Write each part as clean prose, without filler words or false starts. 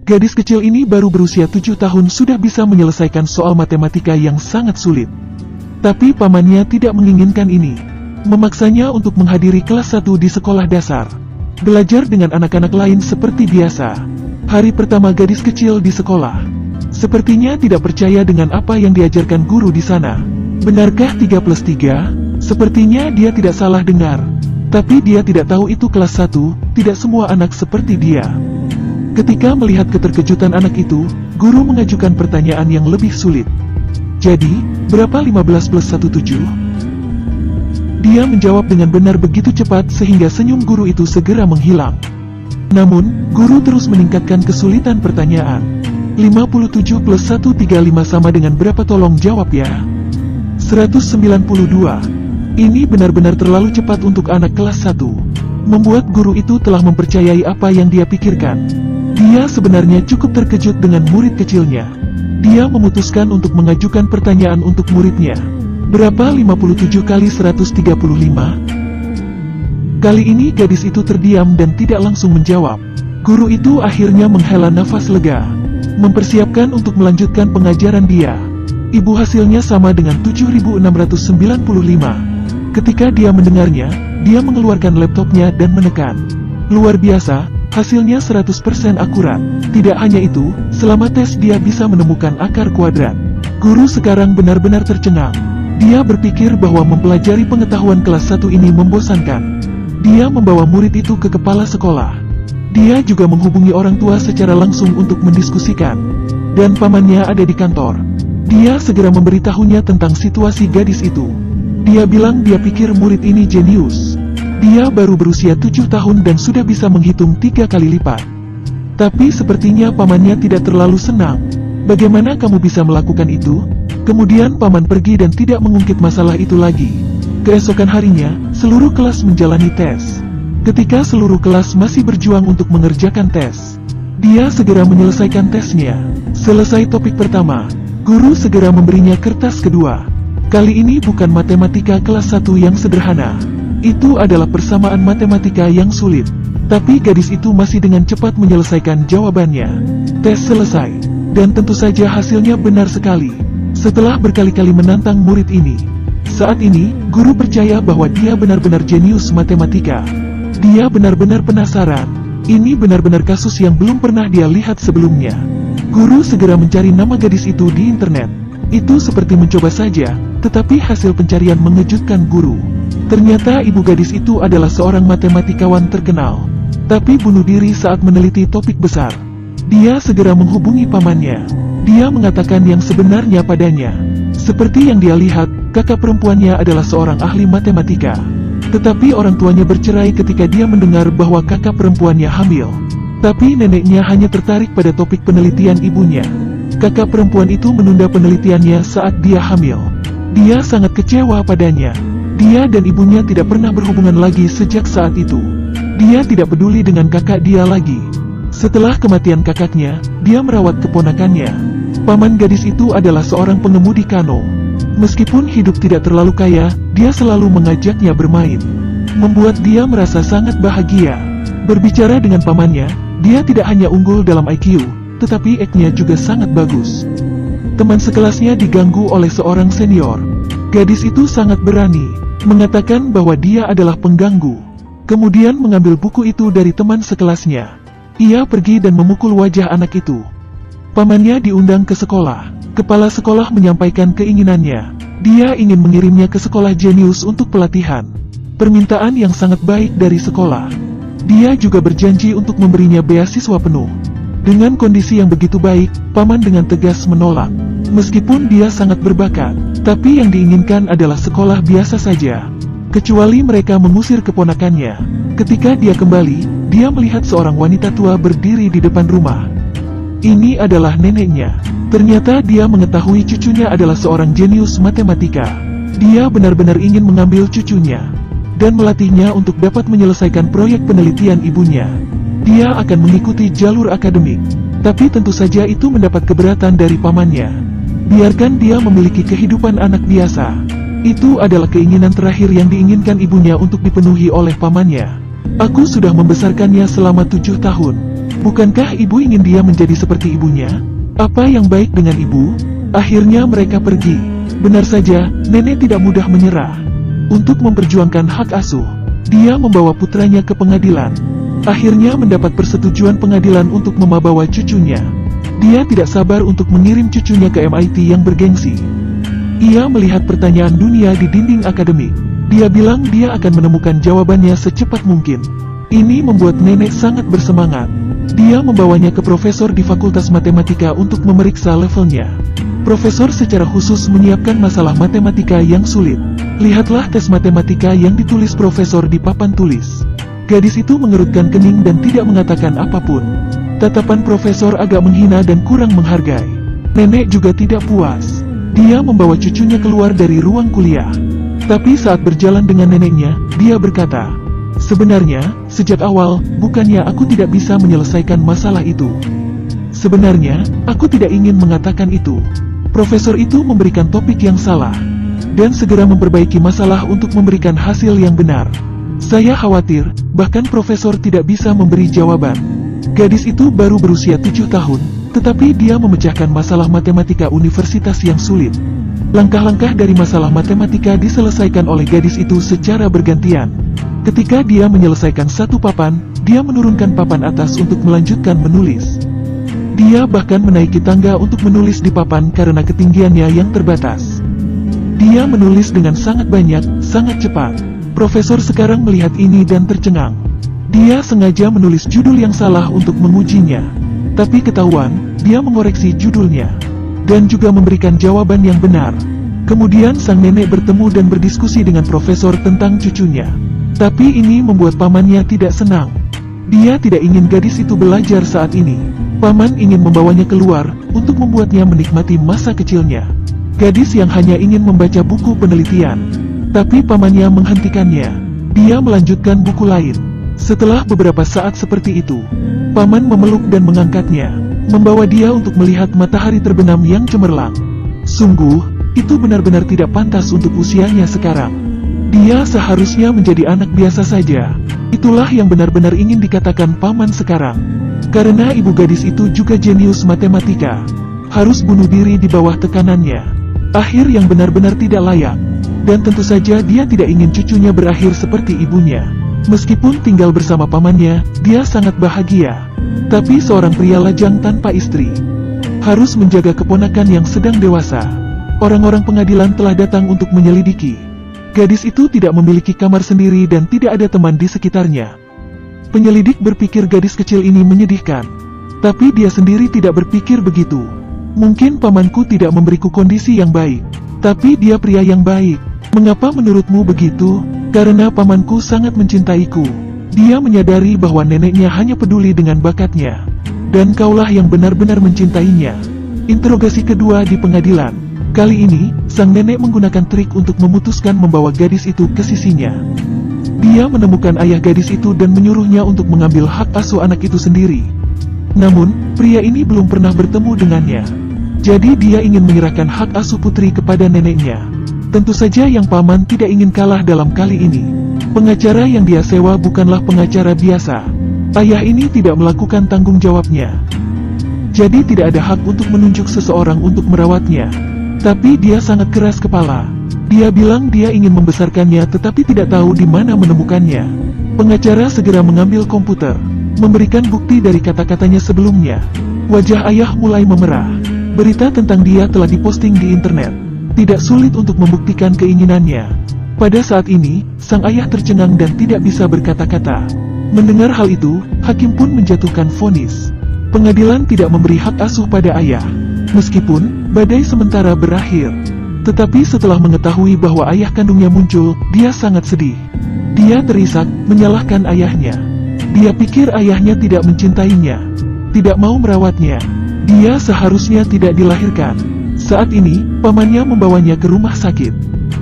Gadis kecil ini baru berusia 7 tahun sudah bisa menyelesaikan soal matematika yang sangat sulit. Tapi pamannya tidak menginginkan ini. Memaksanya untuk menghadiri kelas 1 di sekolah dasar. Belajar dengan anak-anak lain seperti biasa. Hari pertama gadis kecil di sekolah. Sepertinya tidak percaya dengan apa yang diajarkan guru di sana. Benarkah 3+3? Sepertinya dia tidak salah dengar. Tapi dia tidak tahu itu kelas 1, tidak semua anak seperti dia. Ketika melihat keterkejutan anak itu, guru mengajukan pertanyaan yang lebih sulit. Jadi, berapa 15 plus 1 7? Dia menjawab dengan benar begitu cepat sehingga senyum guru itu segera menghilang. Namun, guru terus meningkatkan kesulitan pertanyaan. 57 plus 135 sama dengan berapa, tolong jawab ya. 192. Ini benar-benar terlalu cepat untuk anak kelas 1. Membuat guru itu telah mempercayai apa yang dia pikirkan. Dia sebenarnya cukup terkejut dengan murid kecilnya. Dia memutuskan untuk mengajukan pertanyaan untuk muridnya. Berapa 57 kali 135? Kali ini gadis itu terdiam dan tidak langsung menjawab. Guru itu akhirnya menghela nafas lega. Mempersiapkan untuk melanjutkan pengajaran dia. Ibu, hasilnya sama dengan 7695. Ketika dia mendengarnya, dia mengeluarkan laptopnya dan menekan. Luar biasa, hasilnya 100% akurat. Tidak hanya itu, selama tes dia bisa menemukan akar kuadrat. Guru sekarang benar-benar tercengang. Dia berpikir bahwa mempelajari pengetahuan kelas 1 ini membosankan. Dia membawa murid itu ke kepala sekolah. Dia juga menghubungi orang tua secara langsung untuk mendiskusikan. Dan pamannya ada di kantor. Dia segera memberitahunya tentang situasi gadis itu. Dia bilang dia pikir murid ini jenius. Dia baru berusia 7 tahun dan sudah bisa menghitung 3 kali lipat. Tapi sepertinya pamannya tidak terlalu senang. Bagaimana kamu bisa melakukan itu? Kemudian paman pergi dan tidak mengungkit masalah itu lagi. Keesokan harinya, seluruh kelas menjalani tes. Ketika seluruh kelas masih berjuang untuk mengerjakan tes, dia segera menyelesaikan tesnya. Selesai topik pertama, guru segera memberinya kertas kedua. Kali ini bukan matematika kelas 1 yang sederhana. Itu adalah persamaan matematika yang sulit. Tapi gadis itu masih dengan cepat menyelesaikan jawabannya. Tes selesai. Dan tentu saja hasilnya benar sekali. Setelah berkali-kali menantang murid ini, saat ini, guru percaya bahwa dia benar-benar jenius matematika. Dia benar-benar penasaran. Ini benar-benar kasus yang belum pernah dia lihat sebelumnya. Guru segera mencari nama gadis itu di internet. Itu seperti mencoba saja, tetapi hasil pencarian mengejutkan guru. Ternyata ibu gadis itu adalah seorang matematikawan terkenal. Tapi bunuh diri saat meneliti topik besar. Dia segera menghubungi pamannya. Dia mengatakan yang sebenarnya padanya. Seperti yang dia lihat, kakak perempuannya adalah seorang ahli matematika. Tetapi orang tuanya bercerai ketika dia mendengar bahwa kakak perempuannya hamil. Tapi neneknya hanya tertarik pada topik penelitian ibunya. Kakak perempuan itu menunda penelitiannya saat dia hamil. Dia sangat kecewa padanya. Dia dan ibunya tidak pernah berhubungan lagi sejak saat itu. Dia tidak peduli dengan kakak dia lagi. Setelah kematian kakaknya, dia merawat keponakannya. Paman gadis itu adalah seorang pengemudi kano. Meskipun hidup tidak terlalu kaya, dia selalu mengajaknya bermain. Membuat dia merasa sangat bahagia. Berbicara dengan pamannya, dia tidak hanya unggul dalam IQ, tetapi IQ-nya juga sangat bagus. Teman sekelasnya diganggu oleh seorang senior. Gadis itu sangat berani, mengatakan bahwa dia adalah pengganggu. Kemudian mengambil buku itu dari teman sekelasnya. Ia pergi dan memukul wajah anak itu. Pamannya diundang ke sekolah. Kepala sekolah menyampaikan keinginannya. Dia ingin mengirimnya ke sekolah jenius untuk pelatihan. Permintaan yang sangat baik dari sekolah. Dia juga berjanji untuk memberinya beasiswa penuh. Dengan kondisi yang begitu baik, paman dengan tegas menolak. Meskipun dia sangat berbakat, tapi yang diinginkan adalah sekolah biasa saja. Kecuali mereka mengusir keponakannya. Ketika dia kembali, dia melihat seorang wanita tua berdiri di depan rumah. Ini adalah neneknya. Ternyata dia mengetahui cucunya adalah seorang jenius matematika. Dia benar-benar ingin mengambil cucunya dan melatihnya untuk dapat menyelesaikan proyek penelitian ibunya. Dia akan mengikuti jalur akademik, tapi tentu saja itu mendapat keberatan dari pamannya. Biarkan dia memiliki kehidupan anak biasa. Itu adalah keinginan terakhir yang diinginkan ibunya untuk dipenuhi oleh pamannya. Aku sudah membesarkannya selama 7 tahun. Bukankah ibu ingin dia menjadi seperti ibunya? Apa yang baik dengan ibu? Akhirnya mereka pergi. Benar saja, nenek tidak mudah menyerah. Untuk memperjuangkan hak asuh, dia membawa putranya ke pengadilan. Akhirnya mendapat persetujuan pengadilan untuk membawa cucunya. Dia tidak sabar untuk mengirim cucunya ke MIT yang bergengsi. Ia melihat pertanyaan dunia di dinding akademik. Dia bilang dia akan menemukan jawabannya secepat mungkin. Ini membuat nenek sangat bersemangat. Dia membawanya ke profesor di Fakultas Matematika untuk memeriksa levelnya. Profesor secara khusus menyiapkan masalah matematika yang sulit. Lihatlah tes matematika yang ditulis profesor di papan tulis. Gadis itu mengerutkan kening dan tidak mengatakan apapun. Tatapan profesor agak menghina dan kurang menghargai. Nenek juga tidak puas. Dia membawa cucunya keluar dari ruang kuliah. Tapi saat berjalan dengan neneknya, dia berkata, "Sebenarnya, sejak awal, bukannya aku tidak bisa menyelesaikan masalah itu. Sebenarnya, aku tidak ingin mengatakan itu." Profesor itu memberikan topik yang salah, dan segera memperbaiki masalah untuk memberikan hasil yang benar. Saya khawatir, bahkan profesor tidak bisa memberi jawaban. Gadis itu baru berusia 7 tahun, tetapi dia memecahkan masalah matematika universitas yang sulit. Langkah-langkah dari masalah matematika diselesaikan oleh gadis itu secara bergantian. Ketika dia menyelesaikan satu papan, dia menurunkan papan atas untuk melanjutkan menulis. Dia bahkan menaiki tangga untuk menulis di papan karena ketinggiannya yang terbatas. Dia menulis dengan sangat banyak, sangat cepat. Profesor sekarang melihat ini dan tercengang. Dia sengaja menulis judul yang salah untuk mengujinya. Tapi ketahuan, dia mengoreksi judulnya. Dan juga memberikan jawaban yang benar. Kemudian sang nenek bertemu dan berdiskusi dengan profesor tentang cucunya. Tapi ini membuat pamannya tidak senang. Dia tidak ingin gadis itu belajar saat ini. Paman ingin membawanya keluar, untuk membuatnya menikmati masa kecilnya. Gadis yang hanya ingin membaca buku penelitian. Tapi pamannya menghentikannya. Dia melanjutkan buku lain. Setelah beberapa saat seperti itu, paman memeluk dan mengangkatnya, membawa dia untuk melihat matahari terbenam yang cemerlang. Sungguh, itu benar-benar tidak pantas untuk usianya sekarang. Dia seharusnya menjadi anak biasa saja. Itulah yang benar-benar ingin dikatakan paman sekarang. Karena ibu gadis itu juga jenius matematika. Harus bunuh diri di bawah tekanannya. Akhir yang benar-benar tidak layak. Dan tentu saja dia tidak ingin cucunya berakhir seperti ibunya. Meskipun tinggal bersama pamannya, dia sangat bahagia. Tapi seorang pria lajang tanpa istri harus menjaga keponakan yang sedang dewasa. Orang-orang pengadilan telah datang untuk menyelidiki. Gadis itu tidak memiliki kamar sendiri dan tidak ada teman di sekitarnya. Penyelidik berpikir gadis kecil ini menyedihkan. Tapi dia sendiri tidak berpikir begitu. Mungkin pamanku tidak memberiku kondisi yang baik. Tapi dia pria yang baik. Mengapa menurutmu begitu? Karena pamanku sangat mencintaiku. Dia menyadari bahwa neneknya hanya peduli dengan bakatnya. Dan kaulah yang benar-benar mencintainya. Interogasi kedua di pengadilan. Kali ini, sang nenek menggunakan trik untuk memutuskan membawa gadis itu ke sisinya. Dia menemukan ayah gadis itu dan menyuruhnya untuk mengambil hak asuh anak itu sendiri. Namun, pria ini belum pernah bertemu dengannya. Jadi dia ingin menyerahkan hak asuh putri kepada neneknya. Tentu saja yang paman tidak ingin kalah dalam kali ini. Pengacara yang dia sewa bukanlah pengacara biasa. Ayah ini tidak melakukan tanggung jawabnya. Jadi tidak ada hak untuk menunjuk seseorang untuk merawatnya. Tapi dia sangat keras kepala. Dia bilang dia ingin membesarkannya tetapi tidak tahu di mana menemukannya. Pengacara segera mengambil komputer, memberikan bukti dari kata-katanya sebelumnya. Wajah ayah mulai memerah. Berita tentang dia telah diposting di internet. Tidak sulit untuk membuktikan keinginannya. Pada saat ini, sang ayah tercengang dan tidak bisa berkata-kata. Mendengar hal itu, hakim pun menjatuhkan vonis. Pengadilan tidak memberi hak asuh pada ayah. Meskipun, badai sementara berakhir. Tetapi setelah mengetahui bahwa ayah kandungnya muncul, dia sangat sedih. Dia terisak, menyalahkan ayahnya. Dia pikir ayahnya tidak mencintainya. Tidak mau merawatnya. Dia seharusnya tidak dilahirkan. Saat ini, pamannya membawanya ke rumah sakit.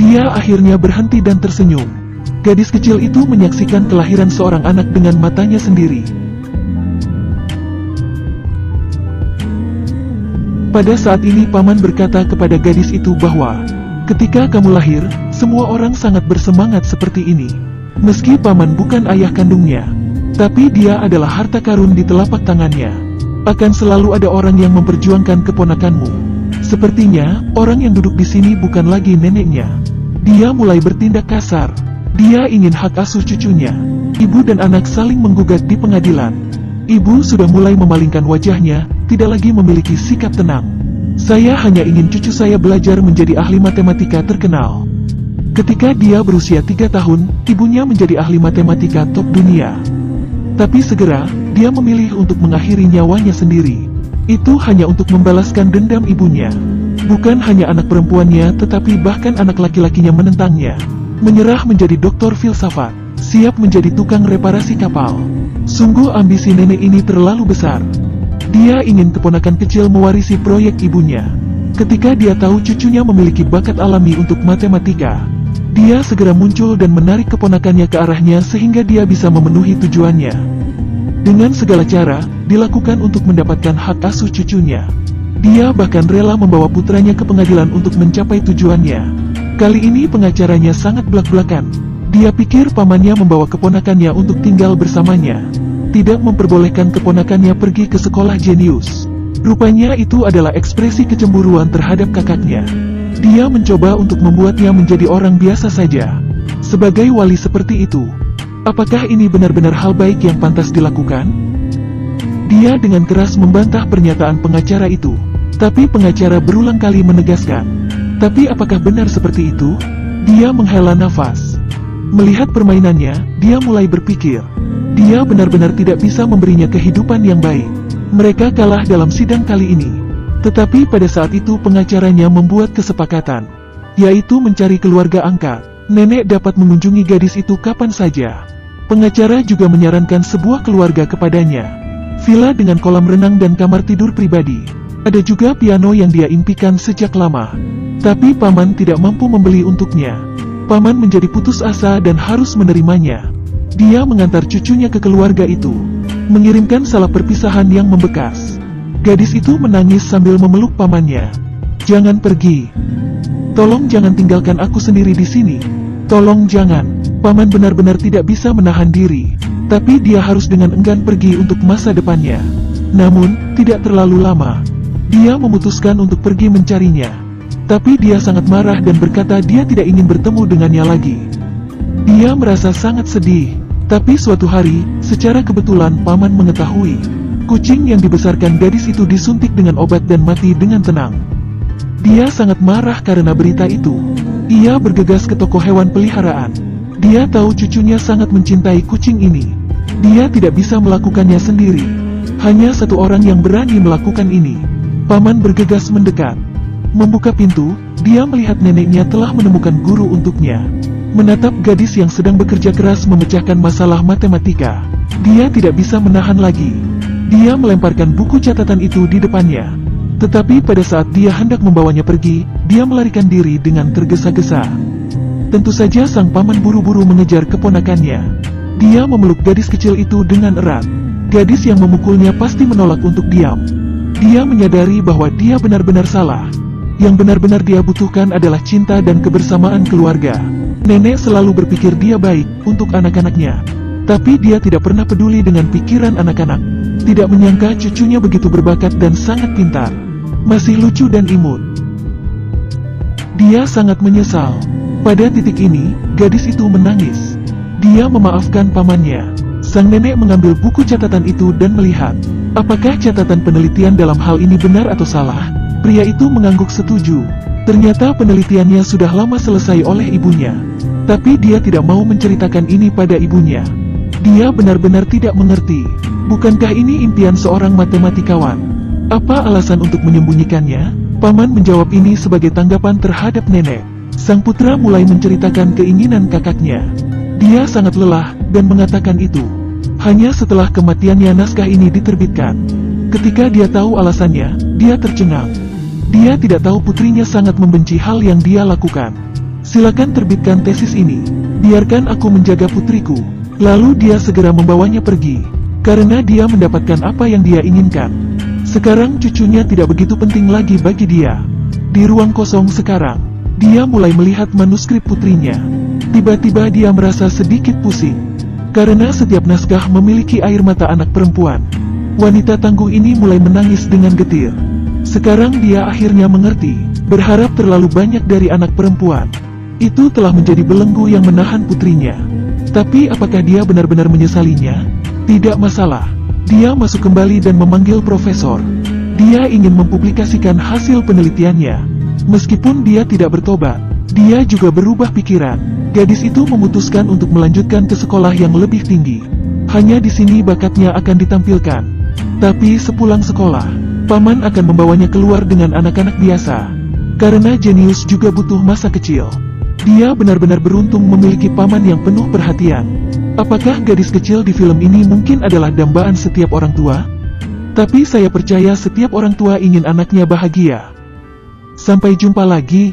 Dia akhirnya berhenti dan tersenyum. Gadis kecil itu menyaksikan kelahiran seorang anak dengan matanya sendiri. Pada saat ini paman berkata kepada gadis itu bahwa, ketika kamu lahir, semua orang sangat bersemangat seperti ini. Meski paman bukan ayah kandungnya. Tapi dia adalah harta karun di telapak tangannya. Akan selalu ada orang yang memperjuangkan keponakanmu. Sepertinya, orang yang duduk di sini bukan lagi neneknya. Dia mulai bertindak kasar. Dia ingin hak asuh cucunya. Ibu dan anak saling menggugat di pengadilan. Ibu sudah mulai memalingkan wajahnya, tidak lagi memiliki sikap tenang. Saya hanya ingin cucu saya belajar menjadi ahli matematika terkenal. Ketika dia berusia 3 tahun, ibunya menjadi ahli matematika top dunia. Tapi segera, dia memilih untuk mengakhiri nyawanya sendiri. Itu hanya untuk membalaskan dendam ibunya. Bukan hanya anak perempuannya tetapi bahkan anak laki-lakinya menentangnya. Menyerah menjadi doktor filsafat, siap menjadi tukang reparasi kapal. Sungguh ambisi nenek ini terlalu besar. Dia ingin keponakan kecil mewarisi proyek ibunya. Ketika dia tahu cucunya memiliki bakat alami untuk matematika, dia segera muncul dan menarik keponakannya ke arahnya sehingga dia bisa memenuhi tujuannya. Dengan segala cara, dilakukan untuk mendapatkan hak asuh cucunya. Dia bahkan rela membawa putranya ke pengadilan untuk mencapai tujuannya. Kali ini pengacaranya sangat belak-belakan. Dia pikir pamannya membawa keponakannya untuk tinggal bersamanya. Tidak memperbolehkan keponakannya pergi ke sekolah jenius. Rupanya itu adalah ekspresi kecemburuan terhadap kakaknya. Dia mencoba untuk membuatnya menjadi orang biasa saja. Sebagai wali seperti itu, apakah ini benar-benar hal baik yang pantas dilakukan? Dia dengan keras membantah pernyataan pengacara itu. Tapi pengacara berulang kali menegaskan. Tapi apakah benar seperti itu? Dia menghela nafas. Melihat permainannya, dia mulai berpikir. Dia benar-benar tidak bisa memberinya kehidupan yang baik. Mereka kalah dalam sidang kali ini. Tetapi pada saat itu pengacaranya membuat kesepakatan, yaitu mencari keluarga angkat. Nenek dapat mengunjungi gadis itu kapan saja. Pengacara juga menyarankan sebuah keluarga kepadanya. Villa dengan kolam renang dan kamar tidur pribadi. Ada juga piano yang dia impikan sejak lama. Tapi paman tidak mampu membeli untuknya. Paman menjadi putus asa dan harus menerimanya. Dia mengantar cucunya ke keluarga itu, mengirimkan salah perpisahan yang membekas. Gadis itu menangis sambil memeluk pamannya. "Jangan pergi. Tolong jangan tinggalkan aku sendiri di sini. Tolong jangan." Paman benar-benar tidak bisa menahan diri. Tapi dia harus dengan enggan pergi untuk masa depannya. Namun, tidak terlalu lama. Dia memutuskan untuk pergi mencarinya. Tapi dia sangat marah dan berkata dia tidak ingin bertemu dengannya lagi. Dia merasa sangat sedih. Tapi suatu hari, secara kebetulan paman mengetahui. Kucing yang dibesarkan gadis itu disuntik dengan obat dan mati dengan tenang. Dia sangat marah karena berita itu. Ia bergegas ke toko hewan peliharaan. Dia tahu cucunya sangat mencintai kucing ini. Dia tidak bisa melakukannya sendiri. Hanya satu orang yang berani melakukan ini. Paman bergegas mendekat. Membuka pintu, dia melihat neneknya telah menemukan guru untuknya. Menatap gadis yang sedang bekerja keras memecahkan masalah matematika. Dia tidak bisa menahan lagi. Dia melemparkan buku catatan itu di depannya. Tetapi pada saat dia hendak membawanya pergi, dia melarikan diri dengan tergesa-gesa. Tentu saja sang paman buru-buru mengejar keponakannya. Dia memeluk gadis kecil itu dengan erat. Gadis yang memukulnya pasti menolak untuk diam. Dia menyadari bahwa dia benar-benar salah. Yang benar-benar dia butuhkan adalah cinta dan kebersamaan keluarga. Nenek selalu berpikir dia baik untuk anak-anaknya. Tapi dia tidak pernah peduli dengan pikiran anak-anak. Tidak menyangka cucunya begitu berbakat dan sangat pintar. Masih lucu dan imut. Dia sangat menyesal. Pada titik ini, gadis itu menangis. Dia memaafkan pamannya. Sang nenek mengambil buku catatan itu dan melihat. Apakah catatan penelitian dalam hal ini benar atau salah? Pria itu mengangguk setuju. Ternyata penelitiannya sudah lama selesai oleh ibunya. Tapi dia tidak mau menceritakan ini pada ibunya. Dia benar-benar tidak mengerti. Bukankah ini impian seorang matematikawan? Apa alasan untuk menyembunyikannya? Paman menjawab ini sebagai tanggapan terhadap nenek. Sang putra mulai menceritakan keinginan kakaknya. Dia sangat lelah dan mengatakan itu. Hanya setelah kematiannya naskah ini diterbitkan. Ketika dia tahu alasannya, dia tercengang. Dia tidak tahu putrinya sangat membenci hal yang dia lakukan. Silakan terbitkan tesis ini. Biarkan aku menjaga putriku. Lalu dia segera membawanya pergi. Karena dia mendapatkan apa yang dia inginkan. Sekarang cucunya tidak begitu penting lagi bagi dia. Di ruang kosong sekarang, dia mulai melihat manuskrip putrinya. Tiba-tiba dia merasa sedikit pusing. Karena setiap naskah memiliki air mata anak perempuan. Wanita tangguh ini mulai menangis dengan getir. Sekarang dia akhirnya mengerti, berharap terlalu banyak dari anak perempuan itu telah menjadi belenggu yang menahan putrinya. Tapi apakah dia benar-benar menyesalinya? Tidak masalah. Dia masuk kembali dan memanggil profesor. Dia ingin mempublikasikan hasil penelitiannya. Meskipun dia tidak bertobat, dia juga berubah pikiran. Gadis itu memutuskan untuk melanjutkan ke sekolah yang lebih tinggi. Hanya di sini bakatnya akan ditampilkan. Tapi sepulang sekolah, paman akan membawanya keluar dengan anak-anak biasa. Karena jenius juga butuh masa kecil. Dia benar-benar beruntung memiliki paman yang penuh perhatian. Apakah gadis kecil di film ini mungkin adalah dambaan setiap orang tua? Tapi saya percaya setiap orang tua ingin anaknya bahagia. Sampai jumpa lagi.